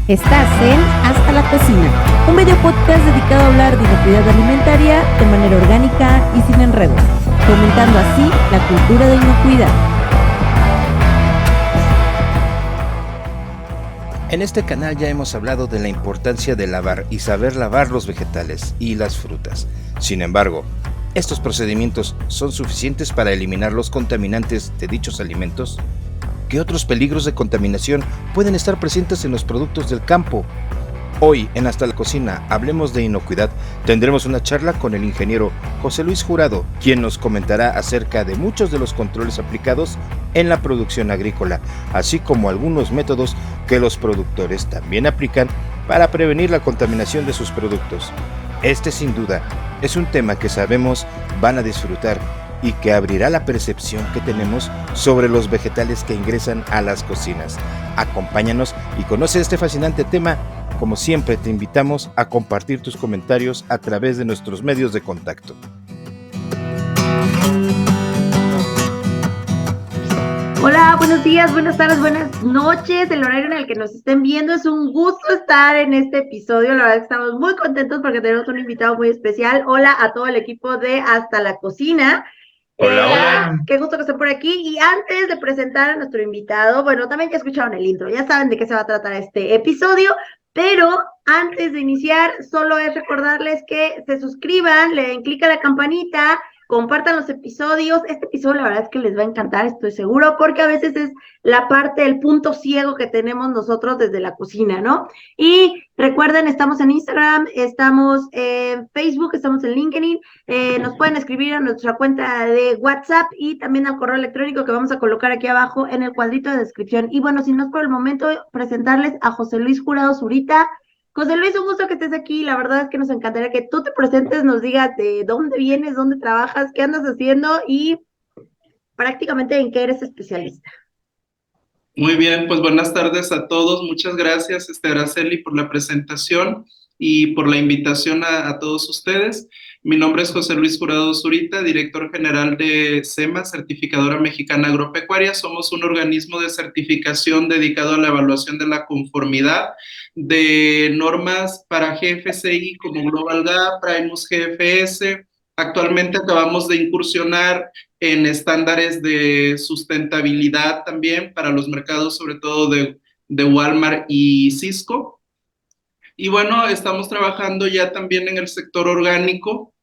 Estás en Hasta la Cocina, un video podcast dedicado a hablar de inocuidad alimentaria de manera orgánica y sin enredos, fomentando así la cultura de inocuidad. En este canal ya hemos hablado de la importancia de lavar y saber lavar los vegetales y las frutas. Sin embargo, ¿estos procedimientos son suficientes para eliminar los contaminantes de dichos alimentos? ¿Qué otros peligros de contaminación pueden estar presentes en los productos del campo? Hoy, en Hasta la Cocina, hablemos de inocuidad, tendremos una charla con el ingeniero José Luis Jurado, quien nos comentará acerca de muchos de los controles aplicados en la producción agrícola, así como algunos métodos que los productores también aplican para prevenir la contaminación de sus productos. Este, sin duda, es un tema que sabemos van a disfrutar y que abrirá la percepción que tenemos sobre los vegetales que ingresan a las cocinas. Acompáñanos y conoce este fascinante tema. Como siempre, te invitamos a compartir tus comentarios a través de nuestros medios de contacto. Hola, buenos días, buenas tardes, buenas noches, el horario en el que nos estén viendo. Es un gusto estar en este episodio, la verdad que estamos muy contentos porque tenemos un invitado muy especial. Hola a todo el equipo de Hasta la Cocina. Hola. Qué gusto que estén por aquí. Y antes de presentar a nuestro invitado, bueno, también ya escucharon el intro, ya saben de qué se va a tratar este episodio, pero antes de iniciar, solo es recordarles que se suscriban, le den clic a la campanita, compartan los episodios. Este episodio la verdad es que les va a encantar, estoy seguro, porque a veces es la parte, el punto ciego que tenemos nosotros desde la cocina, ¿no? Y recuerden, estamos en Instagram, estamos en Facebook, estamos en LinkedIn, nos pueden escribir a nuestra cuenta de WhatsApp y también al correo electrónico que vamos a colocar aquí abajo en el cuadrito de descripción. Y bueno, sin más por el momento, presentarles a José Luis Jurado Zurita. José Luis, un gusto que estés aquí. La verdad es que nos encantaría que tú te presentes, nos digas de dónde vienes, dónde trabajas, qué andas haciendo y prácticamente en qué eres especialista. Muy bien, pues buenas tardes a todos. Muchas gracias, Araceli, por la presentación y por la invitación a todos ustedes. Mi nombre es José Luis Jurado Zurita, director general de SEMA, Certificadora Mexicana Agropecuaria. Somos un organismo de certificación dedicado a la evaluación de la conformidad de normas para GFCI como Global Gap, Primus GFS. Actualmente acabamos de incursionar en estándares de sustentabilidad también para los mercados, sobre todo de Walmart y Cisco. Y bueno, estamos trabajando ya también en el sector orgánico.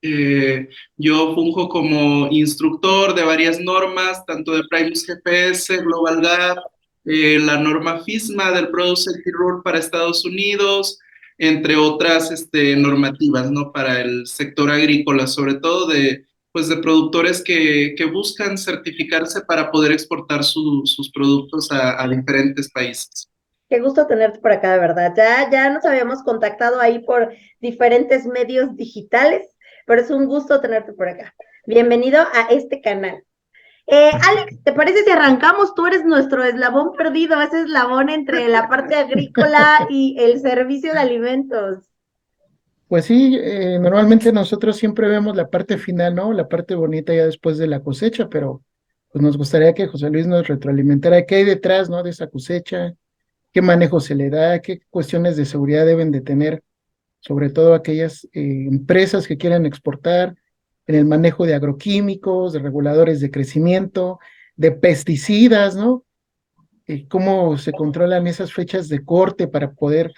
Yo funjo como instructor de varias normas, tanto de Primus GPS, Global Gap, la norma FISMA del Product Safety Rule para Estados Unidos, entre otras normativas, ¿no? Para el sector agrícola, sobre todo de productores que buscan certificarse para poder exportar sus productos a diferentes países. Qué gusto tenerte por acá, de verdad. Ya nos habíamos contactado ahí por diferentes medios digitales, pero es un gusto tenerte por acá. Bienvenido a este canal. Alex, ¿te parece si arrancamos? Tú eres nuestro eslabón perdido, ese eslabón entre la parte agrícola y el servicio de alimentos. Pues sí, normalmente nosotros siempre vemos la parte final, ¿no? La parte bonita ya después de la cosecha, pero pues nos gustaría que José Luis nos retroalimentara qué hay detrás, ¿no? De esa cosecha, qué manejo se le da, qué cuestiones de seguridad deben de tener, sobre todo aquellas empresas que quieran exportar, en el manejo de agroquímicos, de reguladores de crecimiento, de pesticidas, ¿no? Cómo se controlan esas fechas de corte para poder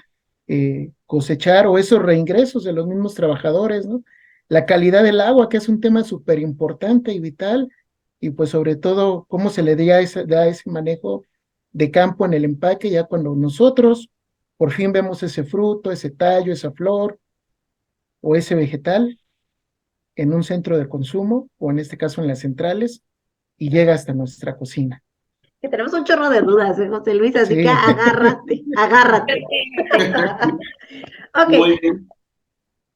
cosechar o esos reingresos de los mismos trabajadores, ¿no? La calidad del agua, que es un tema súper importante y vital, y pues sobre todo cómo se le da ese manejo de campo en el empaque, ya cuando nosotros por fin vemos ese fruto, ese tallo, esa flor o ese vegetal en un centro de consumo, o en este caso en las centrales, y llega hasta nuestra cocina. Que tenemos un chorro de dudas, José Luis, así Sí. que agárrate. Ok. Muy bien.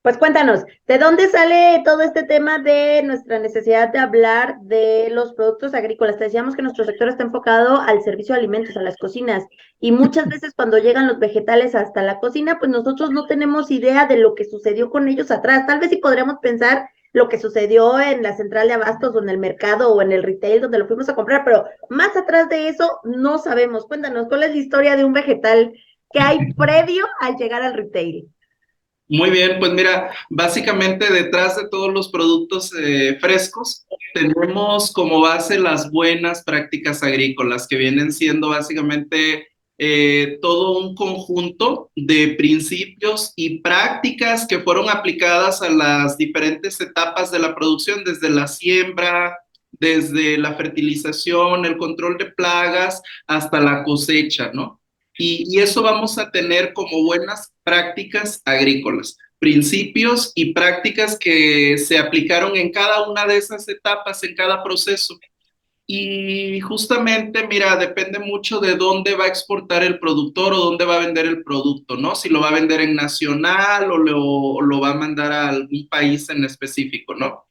Pues cuéntanos, ¿de dónde sale todo este tema de nuestra necesidad de hablar de los productos agrícolas? Te decíamos que nuestro sector está enfocado al servicio de alimentos, a las cocinas, y muchas veces cuando llegan los vegetales hasta la cocina, pues nosotros no tenemos idea de lo que sucedió con ellos atrás. Tal vez sí podríamos pensar lo que sucedió en la central de abastos o en el mercado o en el retail donde lo fuimos a comprar, pero más atrás de eso no sabemos. Cuéntanos, ¿cuál es la historia de un vegetal que hay previo al llegar al retail. Muy bien, pues mira, básicamente detrás de todos los productos frescos tenemos como base las buenas prácticas agrícolas, que vienen siendo básicamente todo un conjunto de principios y prácticas que fueron aplicadas a las diferentes etapas de la producción, desde la siembra, desde la fertilización, el control de plagas, hasta la cosecha, ¿no? Y eso vamos a tener como buenas prácticas agrícolas, principios y prácticas que se aplicaron en cada una de esas etapas, en cada proceso. Y justamente, mira, depende mucho de dónde va a exportar el productor o dónde va a vender el producto, ¿no? Si lo va a vender en nacional o lo va a mandar a algún país en específico, ¿no?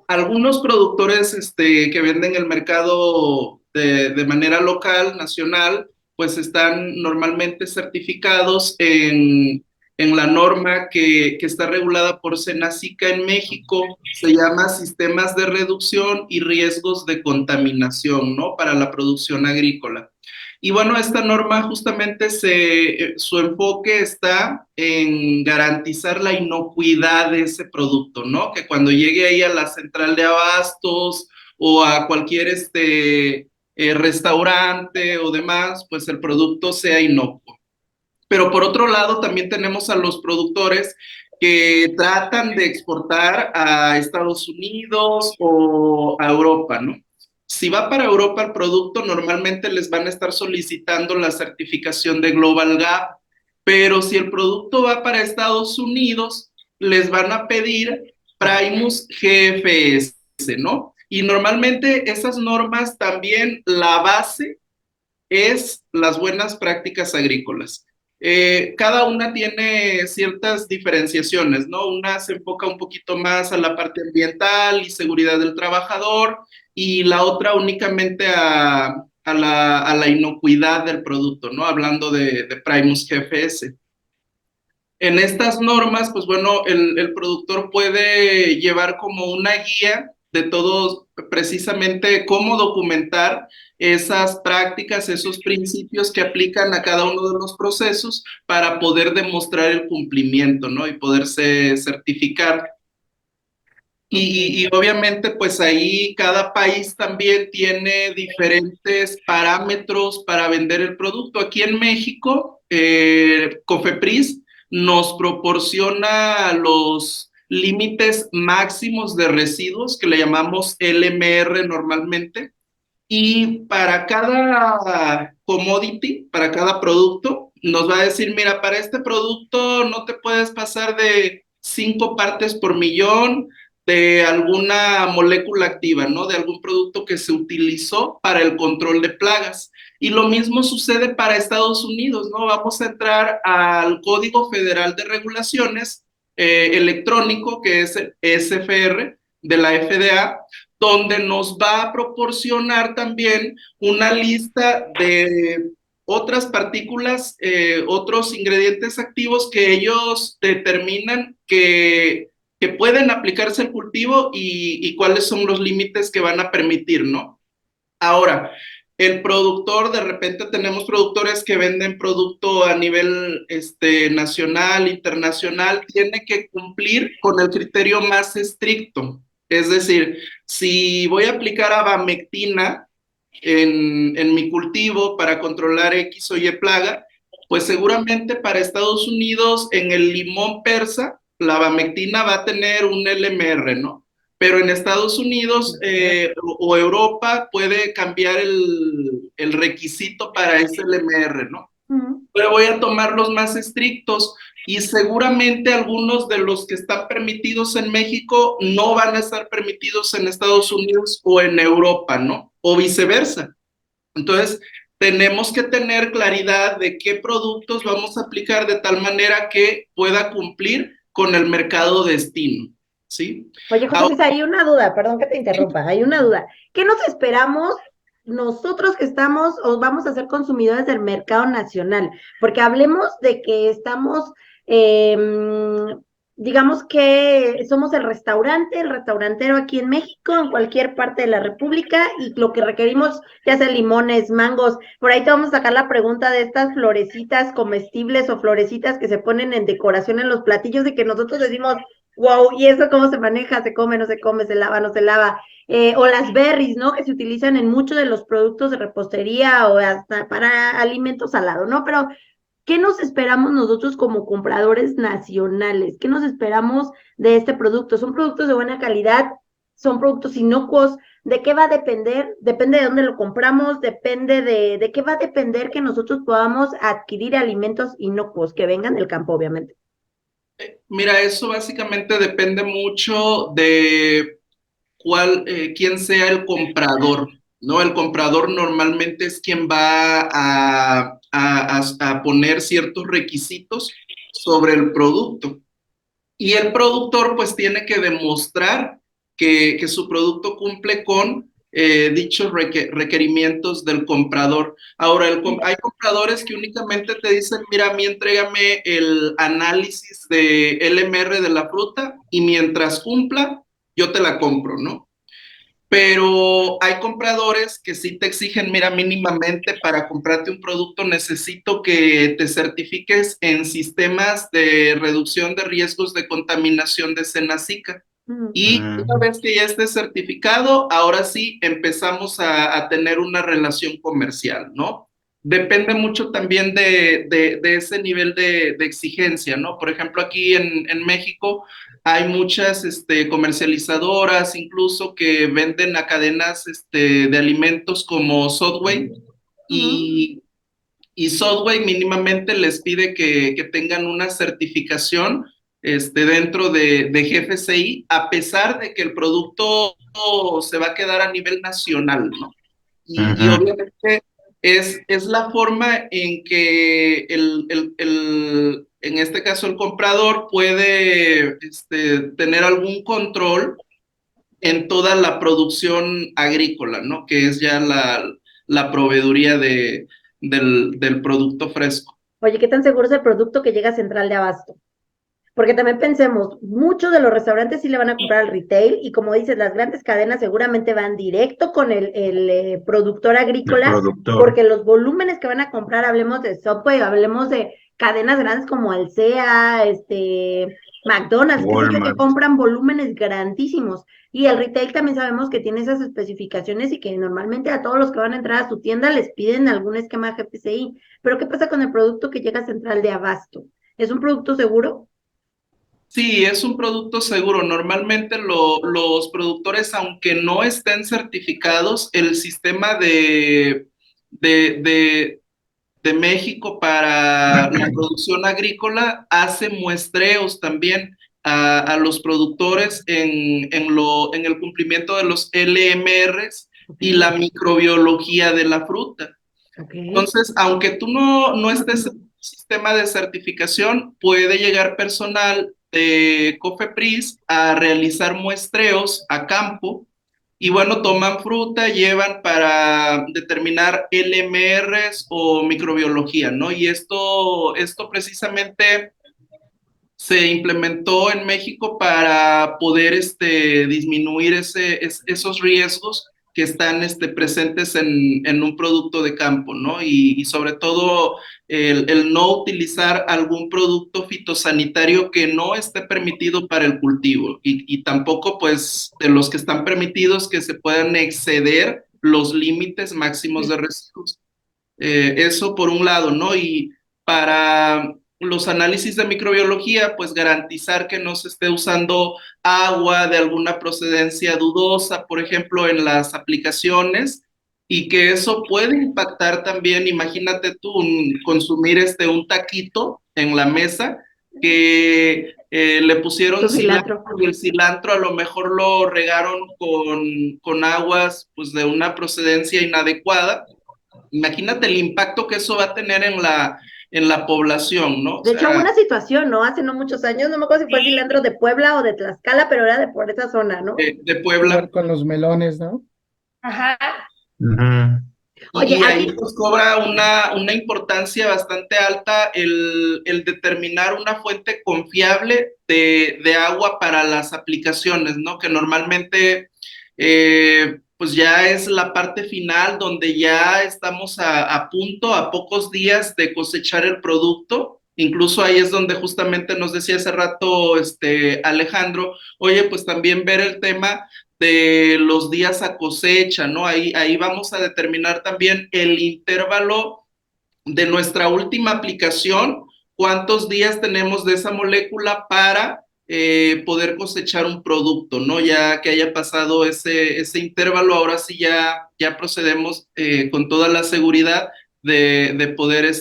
Algunos productores que venden el mercado de manera local, nacional, pues están normalmente certificados en la norma que está regulada por Senacica en México, se llama Sistemas de Reducción y Riesgos de Contaminación, ¿no? Para la producción agrícola. Y bueno, esta norma justamente su enfoque está en garantizar la inocuidad de ese producto, ¿no? Que cuando llegue ahí a la central de abastos o a cualquier restaurante o demás, pues el producto sea inocuo. Pero por otro lado, también tenemos a los productores que tratan de exportar a Estados Unidos o a Europa, ¿no? Si va para Europa el producto, normalmente les van a estar solicitando la certificación de Global Gap, pero si el producto va para Estados Unidos, les van a pedir Primus GFS, ¿no? Y normalmente esas normas también, la base es las buenas prácticas agrícolas. Cada una tiene ciertas diferenciaciones, ¿no? Una se enfoca un poquito más a la parte ambiental y seguridad del trabajador, y la otra únicamente a la inocuidad del producto, ¿no? Hablando de Primus GFS. En estas normas, pues bueno, el productor puede llevar como una guía de todo precisamente cómo documentar esas prácticas, esos principios que aplican a cada uno de los procesos para poder demostrar el cumplimiento, ¿no? Y poderse certificar. Y obviamente, pues ahí cada país también tiene diferentes parámetros para vender el producto. Aquí en México, Cofepris nos proporciona los límites máximos de residuos, que le llamamos LMR normalmente, y para cada commodity, para cada producto, nos va a decir, mira, para este producto no te puedes pasar de 5 partes por millón de alguna molécula activa, ¿no? De algún producto que se utilizó para el control de plagas. Y lo mismo sucede para Estados Unidos, ¿no? Vamos a entrar al Código Federal de Regulaciones electrónico, que es el SFR de la FDA, donde nos va a proporcionar también una lista de otras partículas, otros ingredientes activos que ellos determinan que pueden aplicarse al cultivo y cuáles son los límites que van a permitir, ¿no? Ahora, el productor, de repente tenemos productores que venden producto a nivel nacional, internacional, tiene que cumplir con el criterio más estricto. Es decir, si voy a aplicar abamectina en mi cultivo para controlar X o Y plaga, pues seguramente para Estados Unidos en el limón persa, la abamectina va a tener un LMR, ¿no? Pero en Estados Unidos o Europa puede cambiar el requisito para ese LMR, ¿no? Pero voy a tomar los más estrictos y seguramente algunos de los que están permitidos en México no van a estar permitidos en Estados Unidos o en Europa, ¿no? O viceversa. Entonces, tenemos que tener claridad de qué productos vamos a aplicar de tal manera que pueda cumplir con el mercado destino, ¿sí? Oye, José Luis, hay una duda, perdón que te interrumpa, hay una duda. ¿Qué nos esperamos nosotros que estamos o vamos a ser consumidores del mercado nacional? Porque hablemos de que estamos digamos que somos el restaurantero aquí en México, en cualquier parte de la República, y lo que requerimos, ya sea limones, mangos, por ahí te vamos a sacar la pregunta de estas florecitas comestibles o florecitas que se ponen en decoración en los platillos y que nosotros decimos, wow, ¿y eso cómo se maneja? ¿Se come, no se come, se lava, no se lava? O las berries, ¿no? Que se utilizan en muchos de los productos de repostería o hasta para alimentos salados, ¿no? Pero ¿qué nos esperamos nosotros como compradores nacionales? ¿Qué nos esperamos de este producto? ¿Son productos de buena calidad? ¿Son productos inocuos? ¿De qué va a depender? Depende de dónde lo compramos, depende de qué va a depender que nosotros podamos adquirir alimentos inocuos que vengan del campo, obviamente. Mira, eso básicamente depende mucho de quién sea el comprador, ¿no? El comprador normalmente es quien va a poner ciertos requisitos sobre el producto. Y el productor pues tiene que demostrar que su producto cumple con dichos requerimientos del comprador. Ahora, hay compradores que únicamente te dicen, mira, a mí entrégame el análisis de LMR de la fruta y mientras cumpla, yo te la compro, ¿no? Pero hay compradores que sí te exigen, mira, mínimamente para comprarte un producto necesito que te certifiques en sistemas de reducción de riesgos de contaminación de Senacica. Y una vez que ya estés certificado, ahora sí empezamos a tener una relación comercial, ¿no? Depende mucho también de ese nivel de exigencia, ¿no? Por ejemplo, aquí en México hay muchas comercializadoras incluso que venden a cadenas de alimentos como Subway y Subway mínimamente les pide que tengan una certificación dentro de GFCI, a pesar de que el producto se va a quedar a nivel nacional, ¿no? Y obviamente es la forma en que en este caso el comprador puede tener algún control en toda la producción agrícola, ¿no? Que es ya la proveeduría del producto fresco. Oye, ¿qué tan seguro es el producto que llega a Central de Abasto? Porque también pensemos, muchos de los restaurantes sí le van a comprar al retail y como dices, las grandes cadenas seguramente van directo con el productor agrícola, porque los volúmenes que van a comprar, hablemos de Subway, hablemos de cadenas grandes como Alsea, McDonald's, que compran volúmenes grandísimos. Y el retail también sabemos que tiene esas especificaciones y que normalmente a todos los que van a entrar a su tienda les piden algún esquema GPCI. Pero ¿qué pasa con el producto que llega a Central de Abasto? ¿Es un producto seguro? Sí, es un producto seguro. Normalmente los productores, aunque no estén certificados, el sistema de México para la producción agrícola hace muestreos también a los productores en el cumplimiento de los LMRs y la microbiología de la fruta. Entonces, aunque tú no estés en un sistema de certificación, puede llegar personal de COFEPRIS a realizar muestreos a campo y bueno, toman fruta, llevan para determinar LMRs o microbiología, ¿no? Y esto precisamente se implementó en México para poder disminuir esos riesgos que están presentes en un producto de campo, ¿no? Y sobre todo el no utilizar algún producto fitosanitario que no esté permitido para el cultivo y tampoco pues de los que están permitidos que se puedan exceder los límites máximos de residuos. Eso por un lado, ¿no? Y para los análisis de microbiología, pues garantizar que no se esté usando agua de alguna procedencia dudosa, por ejemplo, en las aplicaciones, y que eso puede impactar también, imagínate tú, consumir un taquito en la mesa, que le pusieron cilantro y el cilantro a lo mejor lo regaron con aguas pues, de una procedencia inadecuada. Imagínate el impacto que eso va a tener en la población, ¿no? De hecho, hubo una situación, ¿no? Hace no muchos años, no me acuerdo si fue cilantro de Puebla o de Tlaxcala, pero era de por esa zona, ¿no? De Puebla. Con los melones, ¿no? Ajá. Oye, Y ahí aquí, pues cobra una importancia bastante alta el determinar una fuente confiable de agua para las aplicaciones, ¿no? Que normalmente pues ya es la parte final donde ya estamos a punto, a pocos días de cosechar el producto. Incluso ahí es donde justamente nos decía hace rato Alejandro, oye, pues también ver el tema de los días a cosecha, ¿no? Ahí vamos a determinar también el intervalo de nuestra última aplicación, cuántos días tenemos de esa molécula para poder cosechar un producto, ¿no? Ya que haya pasado ese intervalo, ahora sí ya procedemos con toda la seguridad de poder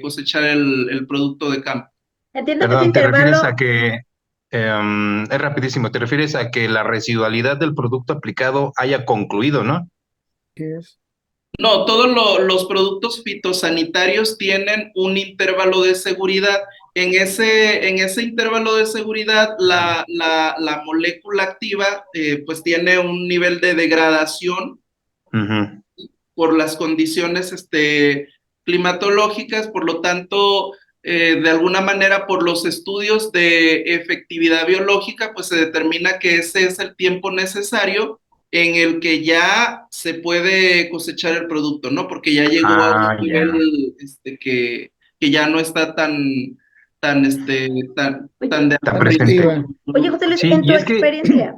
cosechar el producto de campo. entiendo que ese Perdón, ¿te refieres intervalo, a que, es rapidísimo, te refieres a que la residualidad del producto aplicado haya concluido, ¿no? ¿Qué es? No, todos los productos fitosanitarios tienen un intervalo de seguridad. En ese intervalo de seguridad, la molécula activa pues tiene un nivel de degradación Ujú. por las condiciones climatológicas, por lo tanto, de alguna manera, por los estudios de efectividad biológica, pues se determina que ese es el tiempo necesario en el que ya se puede cosechar el producto, ¿no? Porque ya llegó a un Ah, ya. nivel que ya no está oye, tan de Está alta presente. Activa. oye, riesgo. José Luis, Sí, en tu y es que, experiencia,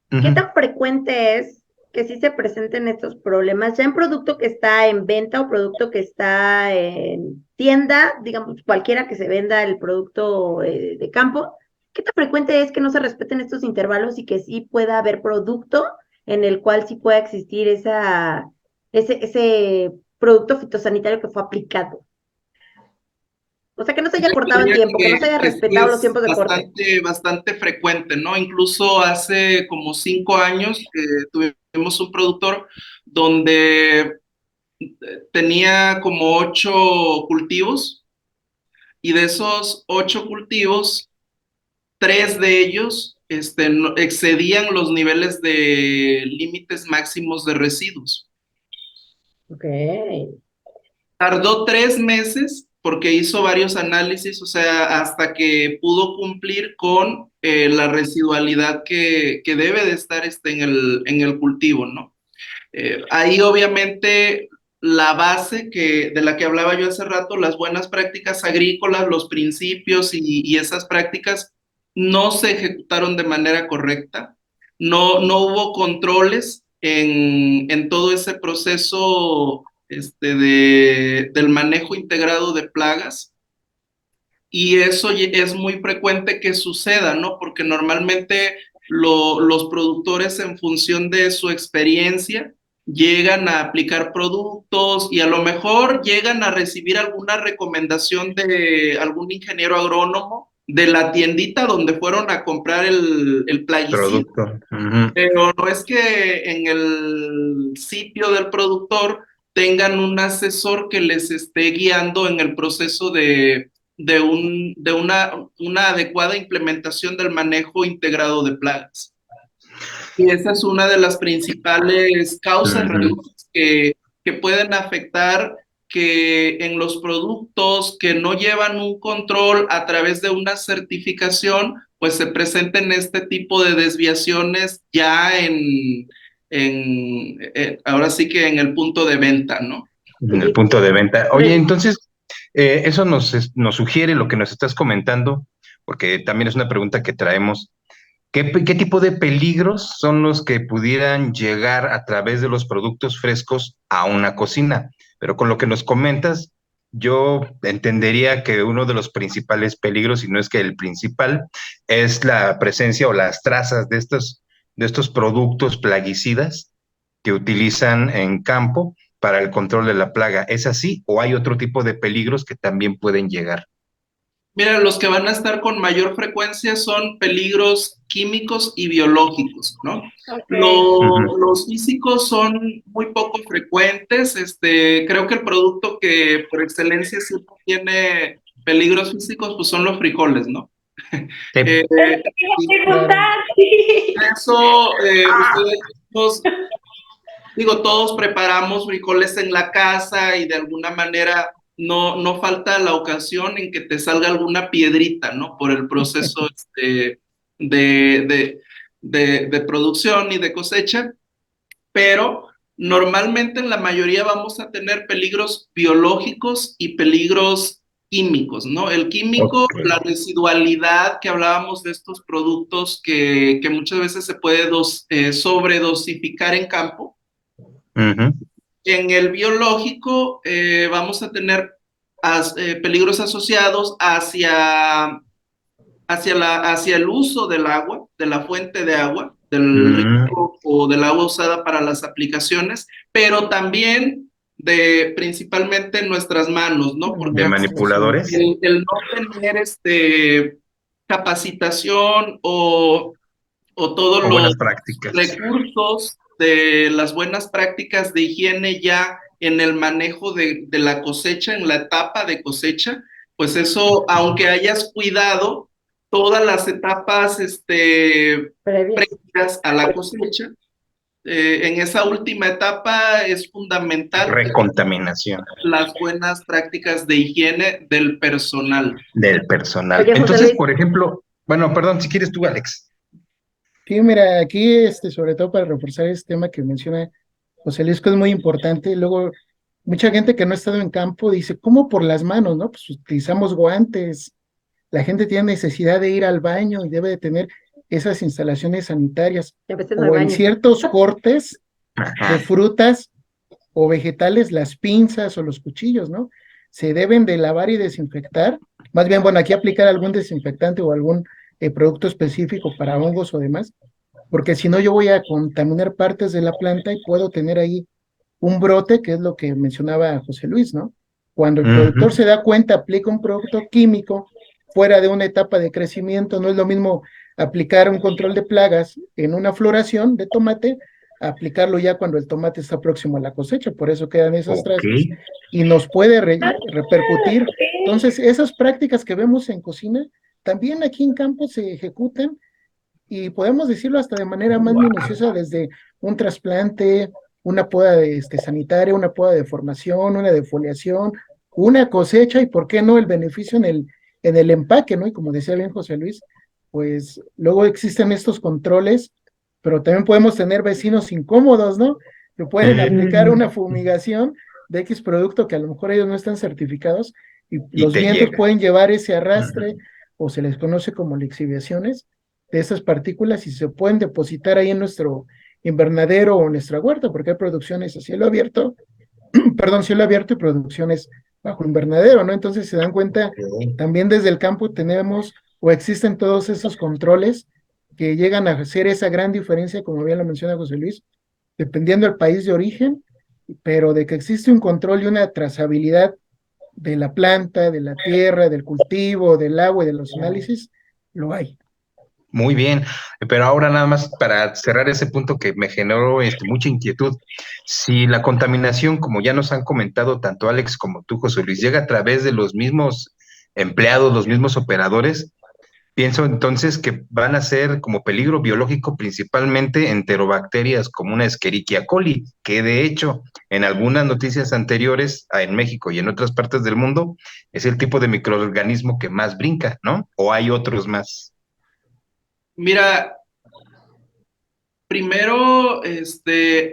¿qué ujú. tan frecuente es que sí se presenten estos problemas, ya en producto que está en venta o producto que está en tienda, digamos, cualquiera que se venda el producto de campo? ¿Qué tan frecuente es que no se respeten estos intervalos y que sí pueda haber producto en el cual sí pueda existir ese producto fitosanitario que fue aplicado? O sea, que no se haya Yo cortado en diría tiempo, que no se haya que sí respetado los es tiempos de corte. bastante frecuente, ¿no? Incluso hace como 5 años tuvimos un productor donde tenía como 8 cultivos y de esos 8 cultivos, 3 de ellos excedían los niveles de límites máximos de residuos. Ok. Tardó 3 meses porque hizo varios análisis, o sea, hasta que pudo cumplir con la residualidad que debe de estar en el cultivo, ¿no? Ahí obviamente la base de la que hablaba yo hace rato, las buenas prácticas agrícolas, los principios y esas prácticas no se ejecutaron de manera correcta, no hubo controles en todo ese proceso del manejo integrado de plagas. Y eso es muy frecuente que suceda, ¿no? Porque normalmente los productores en función de su experiencia llegan a aplicar productos y a lo mejor llegan a recibir alguna recomendación de algún ingeniero agrónomo de la tiendita donde fueron a comprar el plaguicida, Producto. Ujú. pero no es que en el sitio del productor tengan un asesor que les esté guiando en el proceso de una adecuada implementación del manejo integrado de plagas. Y esa es una de las principales causas Ujú. raíces que pueden afectar que en los productos que no llevan un control a través de una certificación, pues se presenten este tipo de desviaciones ya ahora sí que en el punto de venta, ¿no? En el Sí, punto de venta. Oye, re- entonces, eso nos sugiere lo que nos estás comentando, porque también es una pregunta que traemos. ¿Qué tipo de peligros son los que pudieran llegar a través de los productos frescos a una cocina? Pero con lo que nos comentas, yo entendería que uno de los principales peligros, si no es que el principal, es la presencia o las trazas de estos productos plaguicidas que utilizan en campo para el control de la plaga. ¿Es así o hay otro tipo de peligros que también pueden llegar? Mira, los que van a estar con mayor frecuencia son peligros químicos y biológicos, ¿no? ok. Los físicos son muy poco frecuentes. Creo que el producto que por excelencia siempre tiene peligros físicos, pues son los frijoles, ¿no? Sí. Eh, y Claro. Sí. eso, ustedes mismos Digo, todos preparamos frijoles en la casa y de alguna manera no falta la ocasión en que te salga alguna piedrita, ¿no? Por el proceso de, de, de producción y de cosecha, pero normalmente en la mayoría vamos a tener peligros biológicos y peligros químicos, ¿no? El químico, la residualidad que hablábamos de estos productos que muchas veces se puede sobredosificar en campo. Ujú. En el biológico vamos a tener peligros asociados hacia el uso del agua, de la fuente de agua, del Mm, río o del agua usada para las aplicaciones, pero también principalmente en nuestras manos, ¿no? ¿De Porque manipuladores? el no tener capacitación o todos ¿O los buenas prácticas? recursos de las buenas prácticas de higiene ya en el manejo de la cosecha, en la etapa de cosecha, pues eso, aunque hayas cuidado todas las etapas Previas. previas a la cosecha, en esa última etapa es fundamental Recontaminación las buenas prácticas de higiene del personal. del personal. Oye, José Entonces, Luis, por ejemplo, bueno, perdón, si quieres tú, Alex. Sí, mira, aquí, sobre todo para reforzar este tema que menciona José Luis, que es muy importante. Luego, mucha gente que no ha estado en campo dice, ¿cómo por las manos, no? Pues utilizamos guantes. La gente tiene necesidad de ir al baño y debe de tener esas instalaciones sanitarias. ya empecé en el O en baño. ciertos cortes de Ajá. frutas o vegetales, las pinzas o los cuchillos, ¿no? Se deben de lavar y desinfectar. Más bien, bueno, aquí aplicar algún desinfectante o algún producto específico para hongos o demás, porque si no yo voy a contaminar partes de la planta y puedo tener ahí un brote, que es lo que mencionaba José Luis, ¿no? Cuando el Ujú. productor se da cuenta, aplica un producto químico fuera de una etapa de crecimiento, no es lo mismo aplicar un control de plagas en una floración de tomate, a aplicarlo ya cuando el tomate está próximo a la cosecha, por eso quedan esas Ok. trazas y nos puede repercutir. Entonces, esas prácticas que vemos en cocina, también aquí en campo se ejecutan y podemos decirlo hasta de manera más minuciosa, desde un trasplante, una poda sanitaria, una poda de formación, una defoliación, una cosecha y por qué no el beneficio en el empaque, ¿no? Y como decía bien José Luis, pues luego existen estos controles, pero también podemos tener vecinos incómodos, ¿no? Que pueden aplicar una fumigación de X producto que a lo mejor ellos no están certificados y Y los te vientos llega. pueden llevar ese arrastre Ujú. o se les conoce como lixiviaciones de esas partículas y se pueden depositar ahí en nuestro invernadero o en nuestra huerta, porque hay producciones a cielo abierto, perdón, cielo abierto y producciones bajo invernadero, ¿no? Entonces se dan cuenta, Ok. también desde el campo tenemos o existen todos esos controles que llegan a hacer esa gran diferencia, como bien lo menciona José Luis, dependiendo del país de origen, pero de que existe un control y una trazabilidad de la planta, de la tierra, del cultivo, del agua y de los análisis, lo hay. Muy bien, pero ahora nada más para cerrar ese punto que me generó mucha inquietud. Si la contaminación, como ya nos han comentado tanto Alex como tú, José Luis, llega a través de los mismos empleados, los mismos operadores, pienso entonces que van a ser como peligro biológico principalmente enterobacterias como una Escherichia coli, que de hecho en algunas noticias anteriores en México y en otras partes del mundo es el tipo de microorganismo que más brinca, ¿no? ¿O hay otros más? Mira, primero,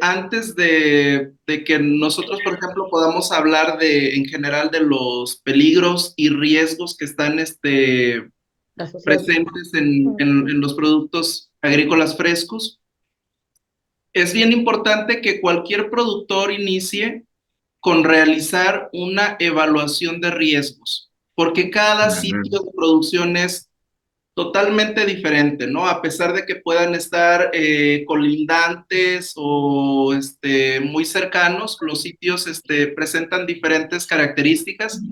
antes de que nosotros, por ejemplo, podamos hablar en general de los peligros y riesgos que están asociados. presentes en los productos agrícolas frescos, es bien importante que cualquier productor inicie con realizar una evaluación de riesgos, porque cada Ujú. sitio de producción es totalmente diferente, ¿no? A pesar de que puedan estar colindantes o muy cercanos, los sitios presentan diferentes características.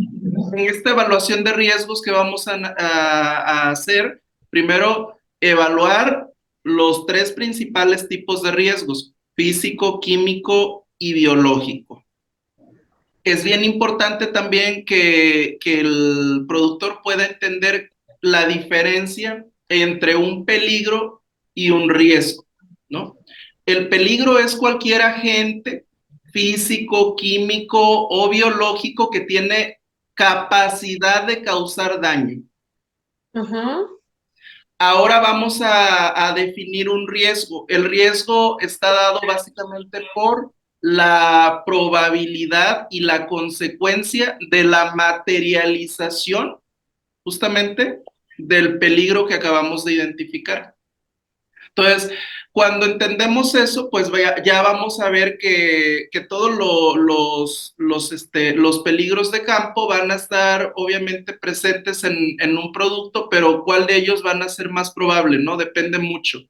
En esta evaluación de riesgos que vamos a hacer, primero, evaluar los tres principales tipos de riesgos: físico, químico y biológico. Es bien importante también que el productor pueda entender la diferencia entre un peligro y un riesgo, ¿no? El peligro es cualquier agente físico, químico o biológico que tiene capacidad de causar daño. Ahora vamos a definir un riesgo. El riesgo está dado básicamente por la probabilidad y la consecuencia de la materialización justamente del peligro que acabamos de identificar. Entonces, cuando entendemos eso, pues ya vamos a ver que todos los peligros de campo van a estar obviamente presentes en un producto, pero cuál de ellos van a ser más probable, ¿no? Depende mucho.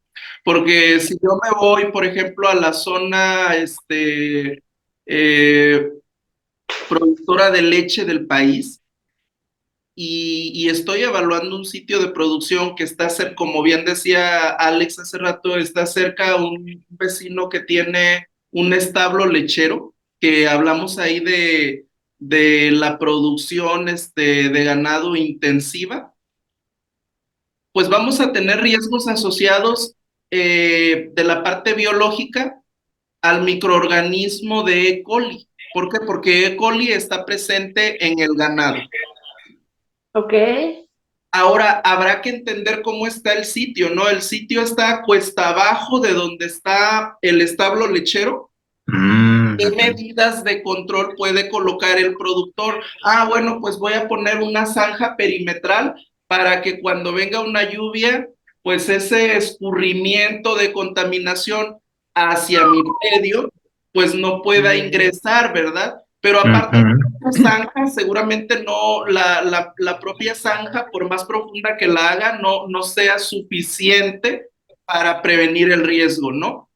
Porque si yo me voy, por ejemplo, a la zona eh, productora de leche del país, y estoy evaluando un sitio de producción que está cerca, como bien decía Alex hace rato, está cerca un vecino que tiene un establo lechero, que hablamos ahí de la producción de ganado intensiva, pues vamos a tener riesgos asociados de la parte biológica al microorganismo de E. coli. ¿Por qué? Porque E. coli está presente en el ganado. Ok. Ahora, habrá que entender cómo está el sitio, ¿no? El sitio está cuesta abajo de donde está el establo lechero. ¿Qué medidas de control puede colocar el productor? Ah, bueno, pues voy a poner una zanja perimetral para que cuando venga una lluvia, pues ese escurrimiento de contaminación hacia mi predio, pues no pueda ingresar, ¿verdad? Pero aparte, la zanja, seguramente no, la propia zanja, por más profunda que la haga, no sea suficiente para prevenir el riesgo, ¿no?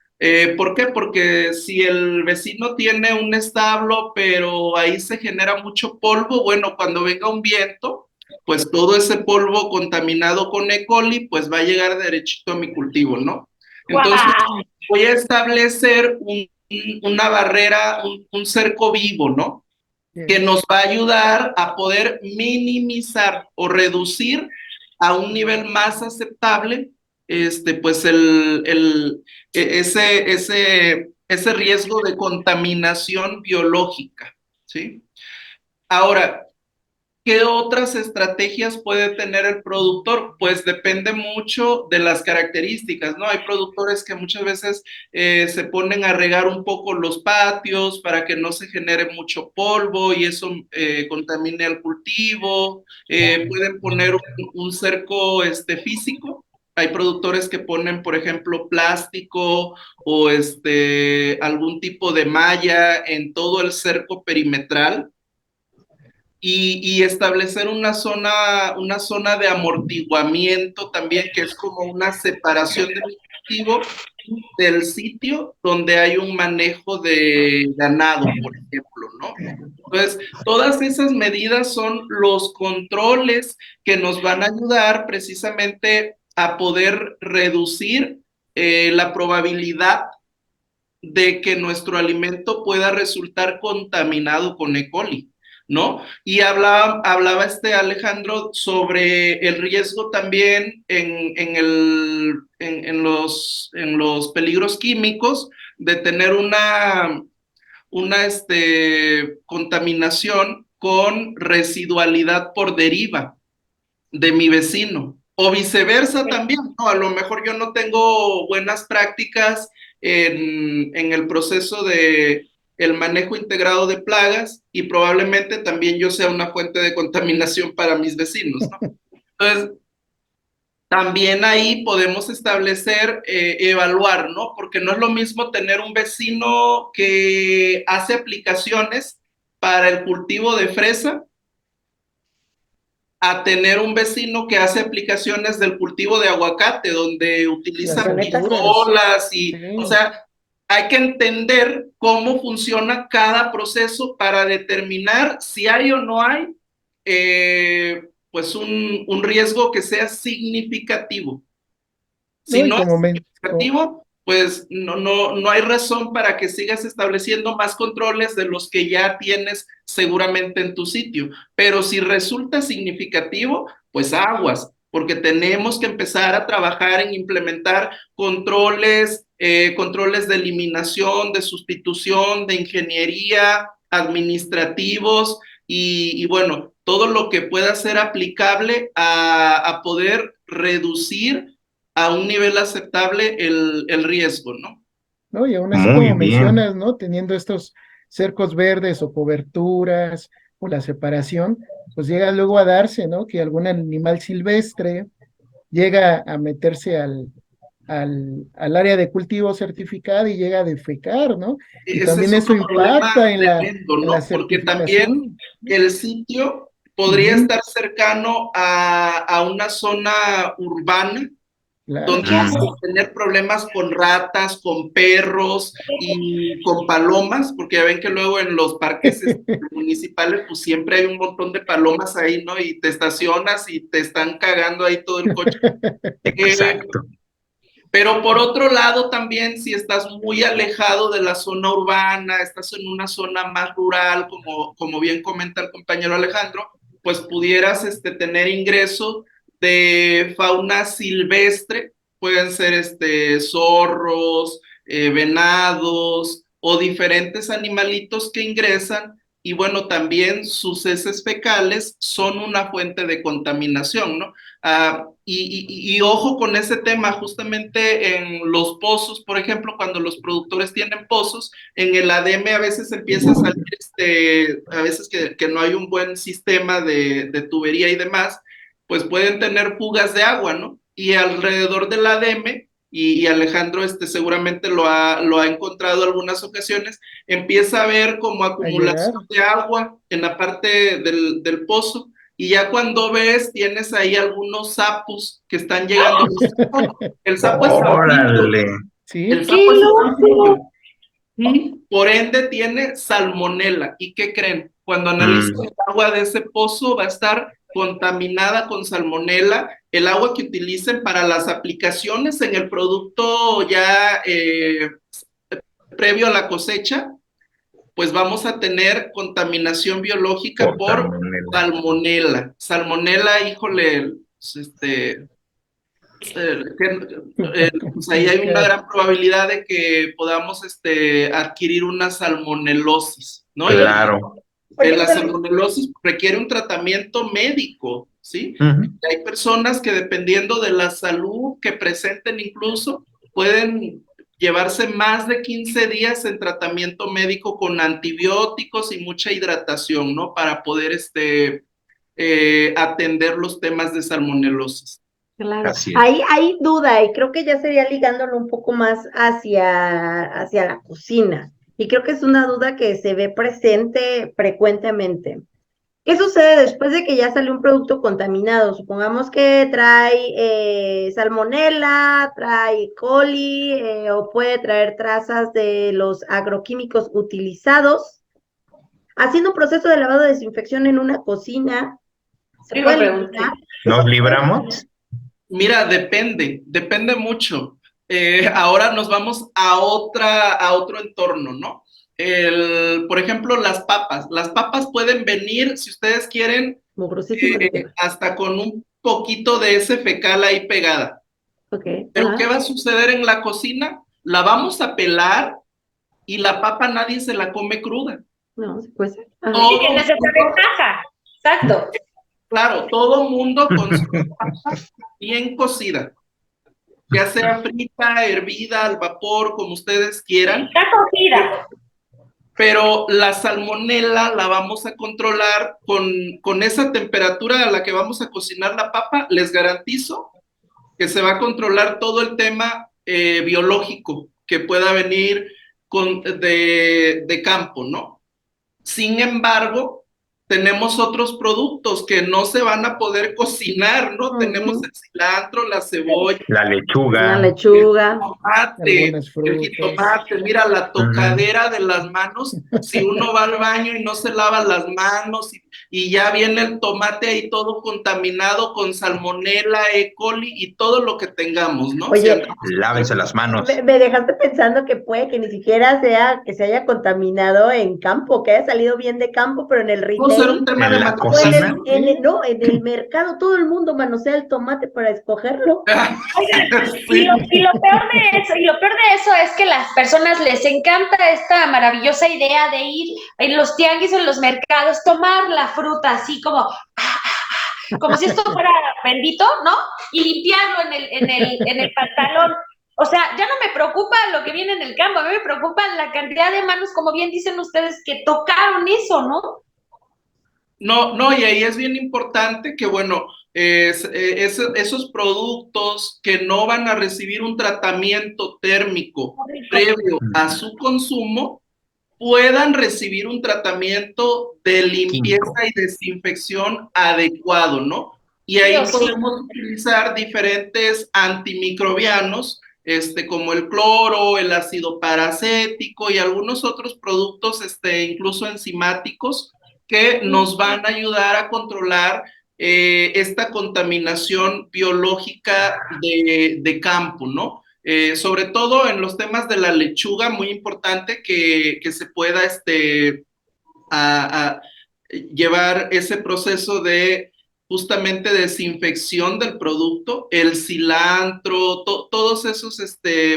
¿Por qué? Porque si el vecino tiene un establo, pero ahí se genera mucho polvo, bueno, cuando venga un viento, pues todo ese polvo contaminado con E. coli, pues va a llegar derechito a mi cultivo, ¿no? Entonces, voy a establecer una barrera, un cerco vivo, ¿no? Que nos va a ayudar a poder minimizar o reducir a un nivel más aceptable pues ese riesgo de contaminación biológica, ¿sí? Ahora, ¿qué otras estrategias puede tener el productor? Pues depende mucho de las características, ¿no? Hay productores que muchas veces se ponen a regar un poco los patios para que no se genere mucho polvo y eso contamine el cultivo. Pueden poner un cerco físico. Hay productores que ponen, por ejemplo, plástico o algún tipo de malla en todo el cerco perimetral y establecer una zona de amortiguamiento también, que es como una separación del cultivo del sitio donde hay un manejo de ganado, por ejemplo, ¿no? Entonces, todas esas medidas son los controles que nos van a ayudar precisamente a poder reducir la probabilidad de que nuestro alimento pueda resultar contaminado con E. coli, ¿no? Y hablaba Alejandro sobre el riesgo también en los peligros químicos de tener una contaminación con residualidad por deriva de mi vecino. O viceversa también, ¿no? A lo mejor yo no tengo buenas prácticas en el proceso de el manejo integrado de plagas y probablemente también yo sea una fuente de contaminación para mis vecinos, ¿no? Entonces, también ahí podemos establecer, evaluar, ¿no? Porque no es lo mismo tener un vecino que hace aplicaciones para el cultivo de fresa a tener un vecino que hace aplicaciones del cultivo de aguacate, donde utiliza pistolas y, o sea, hay que entender cómo funciona cada proceso para determinar si hay o no hay, pues un riesgo que sea significativo. Si no es significativo, pues no hay razón para que sigas estableciendo más controles de los que ya tienes seguramente en tu sitio. Pero si resulta significativo, pues aguas, porque tenemos que empezar a trabajar en implementar controles controles de eliminación, de sustitución, de ingeniería, administrativos y bueno, todo lo que pueda ser aplicable a poder reducir a un nivel aceptable el riesgo, ¿no? ¿No? Y aún así, Muy como bien. mencionas, ¿no? Teniendo estos cercos verdes o coberturas o la separación, pues llega luego a darse, ¿no? Que algún animal silvestre llega a meterse al área de cultivo certificada y llega a defecar, ¿no? Y Ese también es eso otro problema impacta tremendo, en la ¿no? Porque también certificación. el sitio podría Ujú. estar cercano a una zona urbana Claro. donde vamos a tener problemas con ratas, con perros y con palomas, porque ya ven que luego en los parques municipales pues siempre hay un montón de palomas ahí, ¿no? Y te estacionas y te están cagando ahí todo el coche. Exacto. Pero por otro lado también, si estás muy alejado de la zona urbana, estás en una zona más rural, como bien comenta el compañero Alejandro, pues pudieras tener ingreso de fauna silvestre, pueden ser zorros, venados o diferentes animalitos que ingresan y bueno, también sus heces fecales son una fuente de contaminación, ¿no? Y ojo con ese tema, justamente en los pozos, por ejemplo, cuando los productores tienen pozos, en el ADM a veces empieza a salir, a veces que no hay un buen sistema de tubería y demás, pues pueden tener fugas de agua, ¿no? Y alrededor del ADM, y Alejandro seguramente lo ha encontrado algunas ocasiones, empieza a haber como acumulación de agua en la parte del pozo, y ya cuando ves, tienes ahí algunos sapos que están llegando. El sapo es ¡Órale! Sí. el sapo es anfibio. Y por ende tiene salmonela. ¿Y qué creen? Cuando analizan el agua de ese pozo va a estar contaminada con salmonela. El agua que utilicen para las aplicaciones en el producto ya previo a la cosecha, pues vamos a tener contaminación biológica por salmonela. Salmonela, híjole, pues ahí hay una gran probabilidad de que podamos adquirir una salmonelosis, ¿no? Claro. La salmonelosis requiere un tratamiento médico, ¿sí? Hay personas que dependiendo de la salud que presenten incluso, pueden llevarse más de 15 días en tratamiento médico con antibióticos y mucha hidratación, ¿no? Para poder atender los temas de salmonelosis. Claro, Así es. hay duda y creo que ya sería ligándolo un poco más hacia la cocina. Y creo que es una duda que se ve presente frecuentemente. ¿Qué sucede después de que ya sale un producto contaminado? Supongamos que trae salmonela, trae E. coli o puede traer trazas de los agroquímicos utilizados. Haciendo un proceso de lavado de desinfección en una cocina, ¿se puede eliminar? ¿Nos libramos? Mira, depende mucho. Ahora nos vamos a otro entorno, ¿no? Por ejemplo, las papas pueden venir, si ustedes quieren, hasta con un poquito de ese fecal ahí pegada. Okay. Pero ¿qué va a suceder en la cocina? La vamos a pelar y la papa nadie se la come cruda. No, se puede ser. Sí, tienes esa ventaja. Exacto. Claro, todo mundo con su papa bien cocida, ya sea frita, hervida, al vapor, como ustedes quieran. Está cocida. Pero la salmonela la vamos a controlar con esa temperatura a la que vamos a cocinar la papa. Les garantizo que se va a controlar todo el tema biológico que pueda venir de campo, ¿no? Sin embargo, tenemos otros productos que no se van a poder cocinar, ¿no? Tenemos el cilantro, la cebolla, la lechuga, el jitomate, mira, la tocadera de las manos, si uno va al baño y no se lava las manos, y ya viene el tomate ahí todo contaminado con salmonela, E. coli y todo lo que tengamos, ¿no? Si Oye, andamos- Lávense las manos. me dejaste pensando que puede que ni siquiera sea que se haya contaminado en campo, que haya salido bien de campo, pero en el Puede ser retail un tema En de la o en cocina. no, en el mercado todo el mundo manosea el tomate para escogerlo. Y lo peor de eso es que las personas les encanta esta maravillosa idea de ir en los tianguis o en los mercados, tomar la fruta así como si esto fuera bendito, ¿no? Y limpiarlo en el pantalón. O sea, ya no me preocupa lo que viene en el campo, a mí me preocupa la cantidad de manos, como bien dicen ustedes, que tocaron eso, ¿no? No, y ahí es bien importante que, bueno, esos productos que no van a recibir un tratamiento térmico previo a su consumo, puedan recibir un tratamiento de limpieza Químico. y desinfección adecuado, ¿no? Y ahí Dios, sí. podemos utilizar diferentes antimicrobianos, como el cloro, el ácido paracético y algunos otros productos, incluso enzimáticos, que nos van a ayudar a controlar esta contaminación biológica de campo, ¿no? Sobre todo en los temas de la lechuga, muy importante que se pueda a llevar ese proceso de justamente desinfección del producto, el cilantro, todos esos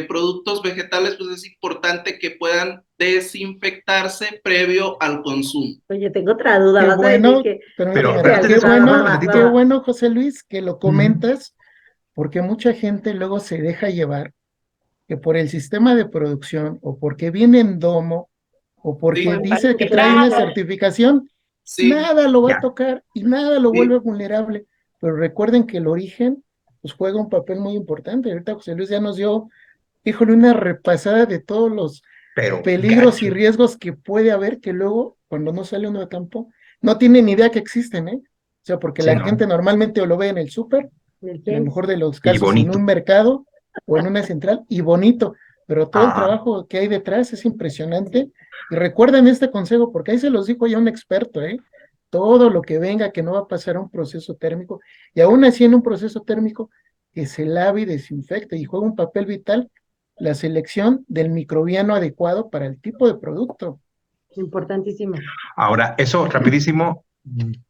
productos vegetales, pues es importante que puedan desinfectarse previo al consumo. Oye, tengo otra duda, Qué vas a bueno, decir que... Pero que antes de qué eso, bueno, aguántame tantito. qué bueno, José Luis, que lo Ujú. comentas, porque mucha gente luego se deja llevar que por el sistema de producción o porque viene en domo o porque Sí, dice que trae una certificación, sí, nada lo va a Ya. tocar y nada lo sí. vuelve vulnerable. Pero recuerden que el origen pues juega un papel muy importante. Ahorita José Luis ya nos dio, híjole, una repasada de todos los Pero peligros y gacho. riesgos que puede haber que luego, cuando no sale uno de campo, no tiene ni idea que existen, ¿eh? O sea, porque Sí, la ¿no? gente normalmente o lo ve en el súper, El en el James. mejor de los Y casos en bonito. un mercado o en una central, y bonito, pero todo el Ajá. trabajo que hay detrás es impresionante. Y recuerden este consejo, porque ahí se los dijo ya un experto, ¿eh? Todo lo que venga que no va a pasar a un proceso térmico, y aún así en un proceso térmico, que se lave y desinfecte, y juega un papel vital la selección del microbiano adecuado para el tipo de producto. Importantísimo. Ahora, eso rapidísimo,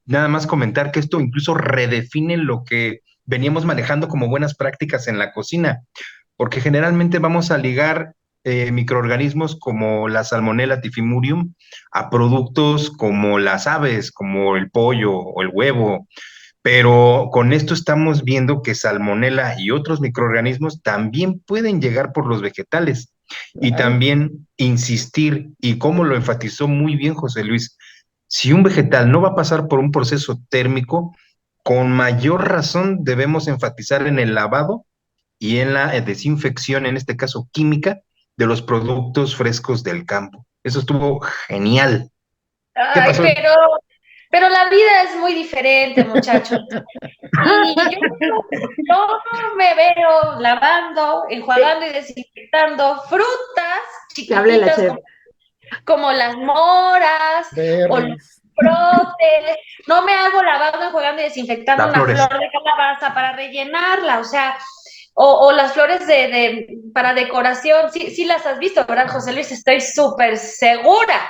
nada más comentar que esto incluso redefine lo que veníamos manejando como buenas prácticas en la cocina, porque generalmente vamos a ligar microorganismos como la Salmonella typhimurium a productos como las aves, como el pollo o el huevo, pero con esto estamos viendo que Salmonella y otros microorganismos también pueden llegar por los vegetales. Y Claro. también insistir, y como lo enfatizó muy bien José Luis, si un vegetal no va a pasar por un proceso térmico, con mayor razón debemos enfatizar en el lavado y en la desinfección, en este caso química, de los productos frescos del campo. Eso estuvo genial. ¿Qué Ay, pasó? pero la vida es muy diferente, muchachos. Y yo me veo lavando, enjuagando y desinfectando frutas Que hable la chiquititas chef. como las moras o los Berries. brotes. No me hago lavando, enjuagando y desinfectando Las una flores. flor de calabaza para rellenarla, o sea, o las flores para decoración. Sí las has visto, ¿verdad, José Luis? Estoy súper segura.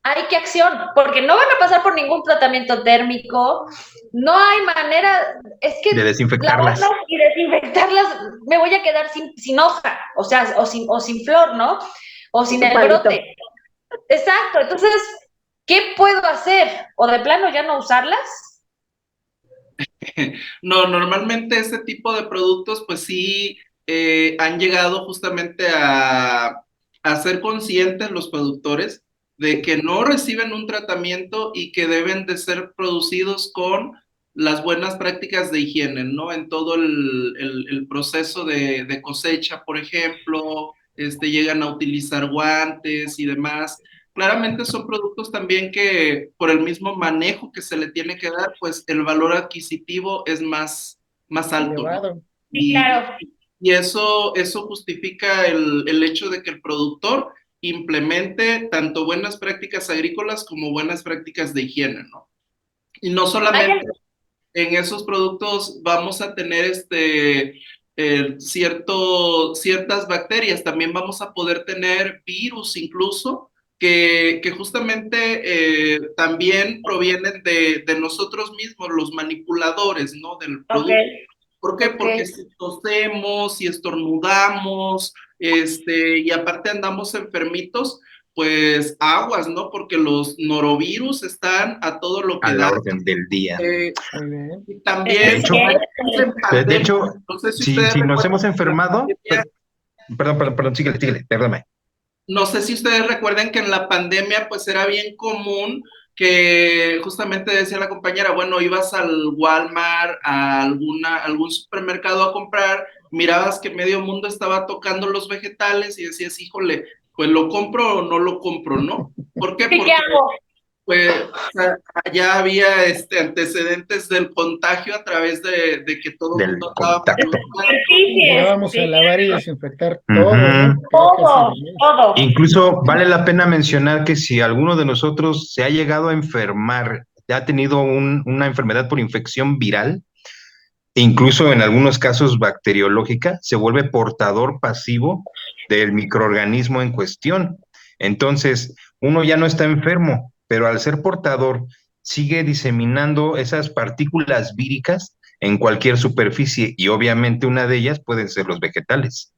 Hay que acción, porque no van a pasar por ningún tratamiento térmico, no hay manera, es que De desinfectarlas. lavarlas y desinfectarlas, me voy a quedar sin hoja, o sea, o sin flor, ¿no? O sin Un el palito. brote. Exacto, entonces, ¿qué puedo hacer? ¿O de plano ya no usarlas? No, normalmente este tipo de productos, pues sí, han llegado justamente a ser conscientes los productores de que no reciben un tratamiento y que deben de ser producidos con las buenas prácticas de higiene, ¿no? En todo el proceso de cosecha, por ejemplo, llegan a utilizar guantes y demás. Claramente son productos también que por el mismo manejo que se le tiene que dar, pues el valor adquisitivo es más alto, ¿no? Elevado. Sí, Y, claro. y eso justifica el hecho de que el productor implemente tanto buenas prácticas agrícolas como buenas prácticas de higiene, ¿no? Y no solamente en esos productos vamos a tener ciertas bacterias, también vamos a poder tener virus incluso, que justamente también provienen de nosotros mismos, los manipuladores, ¿no? Del producto. ¿Por qué? Porque si tosemos, si estornudamos, y aparte andamos enfermitos, pues aguas, ¿no? Porque los norovirus están a todo lo que A la da. orden del día. Y también, de hecho, no sé si si ustedes nos recuerdan hemos enfermado, perdón, síguele, perdóname. No sé si ustedes recuerdan que en la pandemia pues era bien común que justamente decía la compañera, bueno, ibas al Walmart, a algún supermercado a comprar, mirabas que medio mundo estaba tocando los vegetales y decías, híjole, pues lo compro o no lo compro, ¿no? ¿Por qué? Porque pues ya había antecedentes del contagio a través de que todo el mundo estaba. Ya vamos a lavar y desinfectar todo, Ujú. ¿no? Todo. Incluso vale la pena mencionar que si alguno de nosotros se ha llegado a enfermar, ha tenido una enfermedad por infección viral, e incluso en algunos casos bacteriológica, se vuelve portador pasivo del microorganismo en cuestión. Entonces, uno ya no está enfermo, pero al ser portador, sigue diseminando esas partículas víricas en cualquier superficie y obviamente una de ellas pueden ser los vegetales.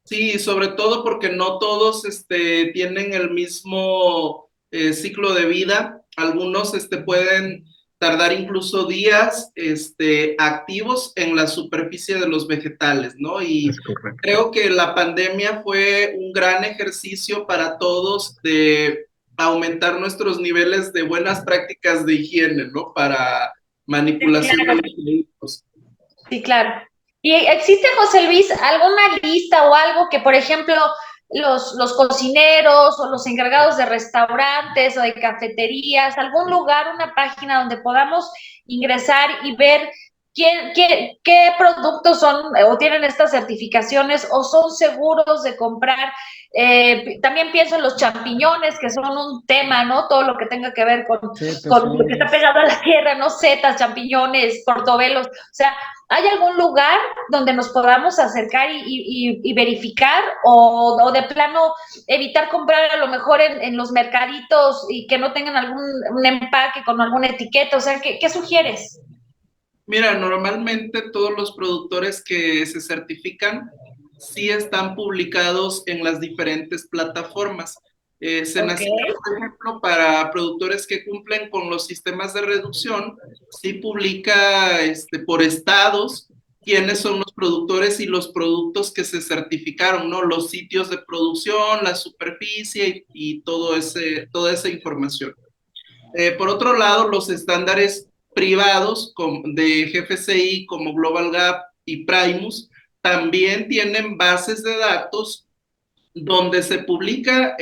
Sí, sobre todo porque no todos tienen el mismo ciclo de vida. Algunos pueden tardar incluso días activos en la superficie de los vegetales, ¿no? Y creo que la pandemia fue un gran ejercicio para todos de aumentar nuestros niveles de buenas prácticas de higiene, ¿no? Para manipulación de los productos. Sí, claro. ¿Y existe, José Luis, alguna lista o algo que, por ejemplo, los cocineros o los encargados de restaurantes o de cafeterías, algún lugar, una página donde podamos ingresar y ver qué productos son o tienen estas certificaciones o son seguros de comprar? También pienso en los champiñones, que son un tema, ¿no? Todo lo que tenga que ver con lo que está pegado a la tierra, ¿no? Setas, champiñones, portobelos. O sea, ¿hay algún lugar donde nos podamos acercar y verificar o de plano evitar comprar a lo mejor en los mercaditos y que no tengan un empaque con alguna etiqueta? O sea, ¿qué sugieres? Mira, normalmente todos los productores que se certifican sí están publicados en las diferentes plataformas. Senacica, por ejemplo, para productores que cumplen con los sistemas de reducción, sí publica por estados quiénes son los productores y los productos que se certificaron, ¿no? Los sitios de producción, la superficie y toda esa información. Por otro lado, los estándares privados de GFCI como Global Gap y Primus también tienen bases de datos donde se publica